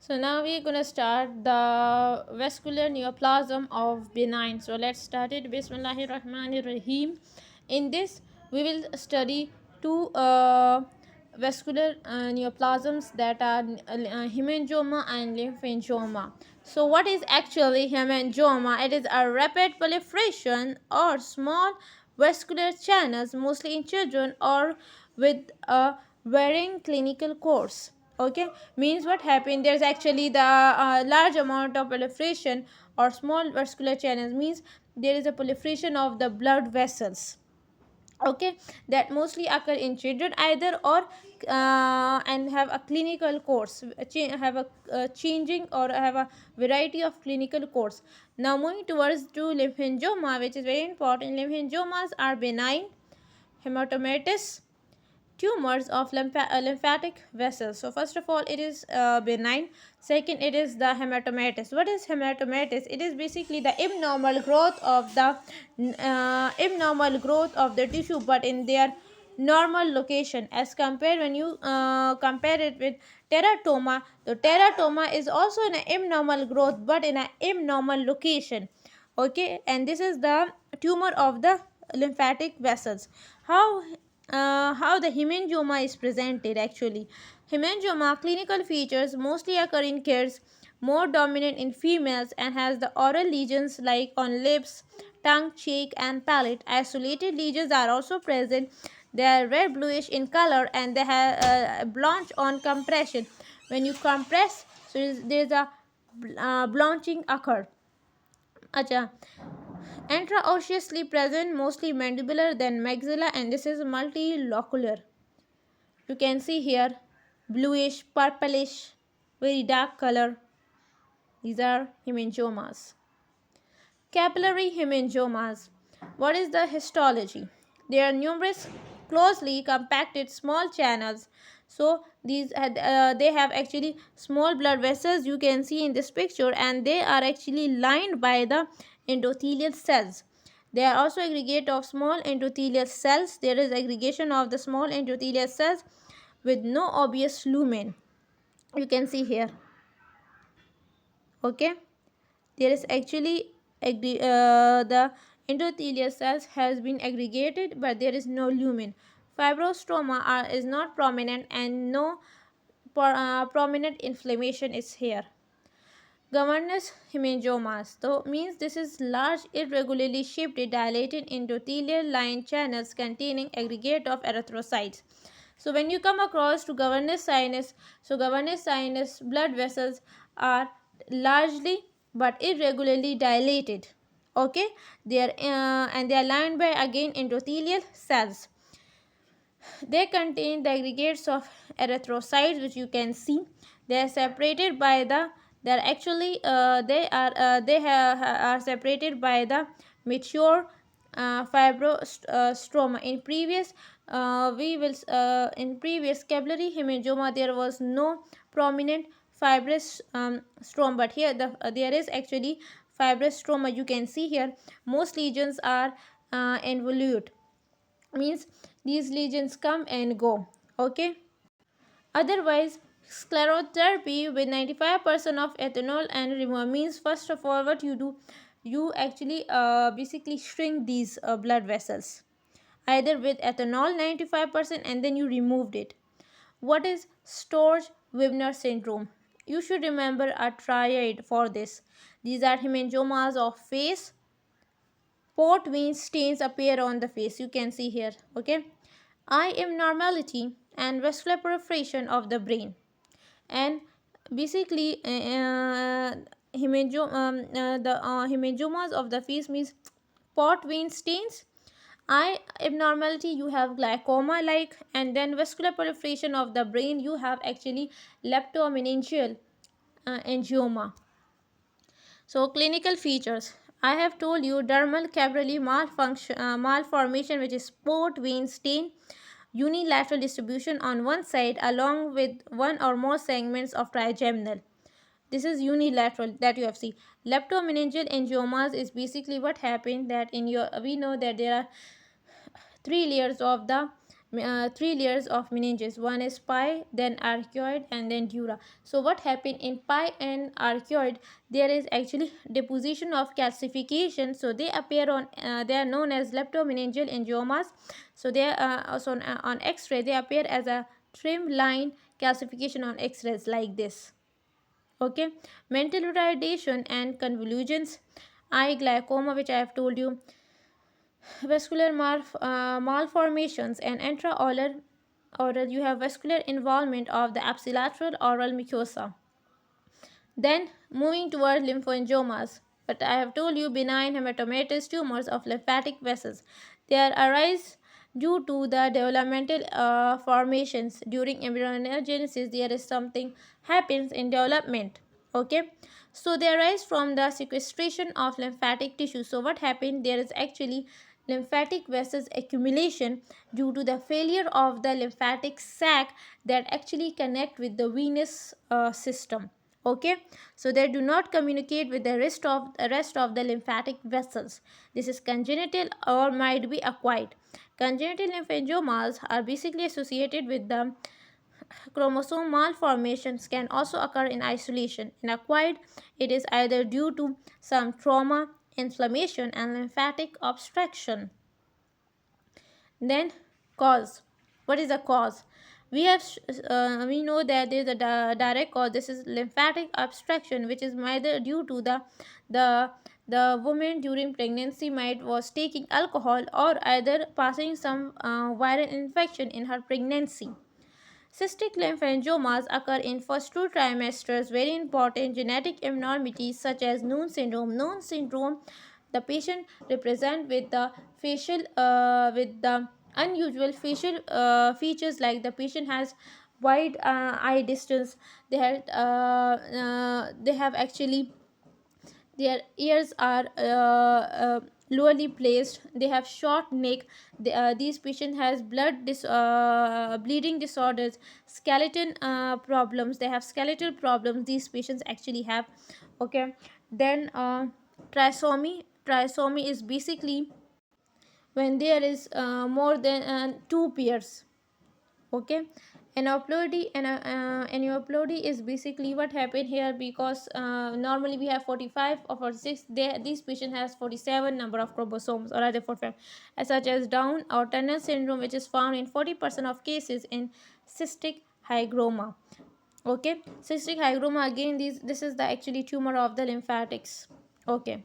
So now we're gonna start the vascular neoplasm of benign. So let's start it. Bismillahirrahmanirrahim. In this, we will study two vascular neoplasms that are hemangioma and lymphangioma. So what is actually hemangioma? It is a rapid proliferation or small vascular channels, mostly in children or with a varying clinical course. Okay, means what happened, there's actually the large amount of proliferation or small vascular channels, means there is a proliferation of the blood vessels, okay, that mostly occur in children either or and have a clinical course, have a changing or have a variety of clinical course. Now moving towards to lymphangioma, which is very important. Lymphangiomas are benign hematomatous tumors of lymphatic vessels. So first of all, it is benign. Second, it is the hematomatous. What is hematomatous? It is basically the abnormal growth of the tissue, but in their normal location, as compared when you compare it with teratoma. The teratoma is also an abnormal growth but in an abnormal location, okay, and this is the tumor of the lymphatic vessels. How the hemangioma is presented? Actually, hemangioma clinical features mostly occur in kids, more dominant in females, and has the oral lesions like on lips, tongue, cheek, and palate. Isolated lesions are also present. They are red bluish in color and they have blanch on compression. When you compress, so there's a blanching occur. Acha. Intraosseously present, mostly mandibular, then maxilla, and this is multilocular. You can see here bluish, purplish, very dark color. These are hemangiomas. Capillary hemangiomas. What is the histology? There are numerous closely compacted small channels. So they have actually small blood vessels, you can see in this picture, and they are actually lined by the endothelial cells. There are also aggregate of small endothelial cells. There is aggregation of the small endothelial cells with no obvious lumen. You can see here. Okay, there is actually the endothelial cells has been aggregated but there is no lumen. Fibrostroma is not prominent and no prominent inflammation is here. Governance hemangiomas, though, means this is large irregularly shaped dilated endothelial line channels containing aggregate of erythrocytes. So when you come across to governance sinus, so governance sinus blood vessels are largely but irregularly dilated, okay, they are and they are lined by again endothelial cells. They contain the aggregates of erythrocytes, which you can see. They are separated by the they are actually are separated by the mature fibrostroma. In previous capillary hemangioma there was no prominent fibrous stroma, but here there is actually fibrous stroma. You can see here most lesions are involute, means these lesions come and go, okay. Otherwise, sclerotherapy with 95% of ethanol and removal, means first of all what you do, you actually basically shrink these blood vessels either with ethanol 95% and then you removed it. What is Storch Wegener syndrome? You should remember a triad for this. These are hemangiomas of face. Port vein stains appear on the face, you can see here, okay. Eye abnormality and vascular proliferation of the brain, and basically the hemangiomas of the face means port vein stains, eye abnormality, you have glaucoma like, and then vascular proliferation of the brain, you have actually leptomeningeal angioma. So clinical features. I have told you dermal capillary malformation, which is port vein stain, unilateral distribution on one side along with one or more segments of trigeminal. This is unilateral that you have seen. Leptomeningeal angiomas is basically what happened that in your, we know that there are three layers of the three layers of meninges. One is pi, then arcuoid, and then dura. So what happened in pi and arcuoid, there is actually deposition of calcification. So they appear on they are known as leptomeningeal angiomas. So they are also on x-ray they appear as a trim line calcification on x-rays like this. Okay, mental retardation and convulsions, eye glaucoma, which I have told you, vascular malformations, and intraoral oral, you have vascular involvement of the apsilateral oral mucosa. Then moving toward lymphangiomas, but I have told you benign hematomatous tumors of lymphatic vessels. They arise due to the developmental formations during embryogenesis. There is something happens in development. Okay, so they arise from the sequestration of lymphatic tissue. So what happened? There is actually lymphatic vessels accumulation due to the failure of the lymphatic sac that actually connect with the venous system. Okay, so they do not communicate with the rest of the lymphatic vessels. This is congenital or might be acquired. Congenital lymphangiomas are basically associated with the chromosome malformations, can also occur in isolation. In acquired, it is either due to some trauma, inflammation, and lymphatic obstruction. Then cause. What is the cause? We know that there is a direct cause. This is lymphatic obstruction, which is either due to the the woman during pregnancy might was taking alcohol or either passing some viral infection in her pregnancy. Cystic lymphangiomas occur in first two trimesters. Very important genetic abnormalities such as Noon syndrome. Noon syndrome, the patient represent with the facial with the unusual facial features, like the patient has wide eye distance. They have actually their ears are lowly placed. They have short neck. These patients has bleeding disorders, skeleton problems. They have skeletal problems. These patients actually have. Okay, then trisomy is basically when there is more than two pairs. Okay, aneuploidy is basically what happened here, because normally we have 45 or 46. This patient has 47 number of chromosomes, or rather 45, such as Down or Turner syndrome, which is found in 40% of cases in cystic hygroma. Okay, cystic hygroma, again, this is the actually tumor of the lymphatics. Okay,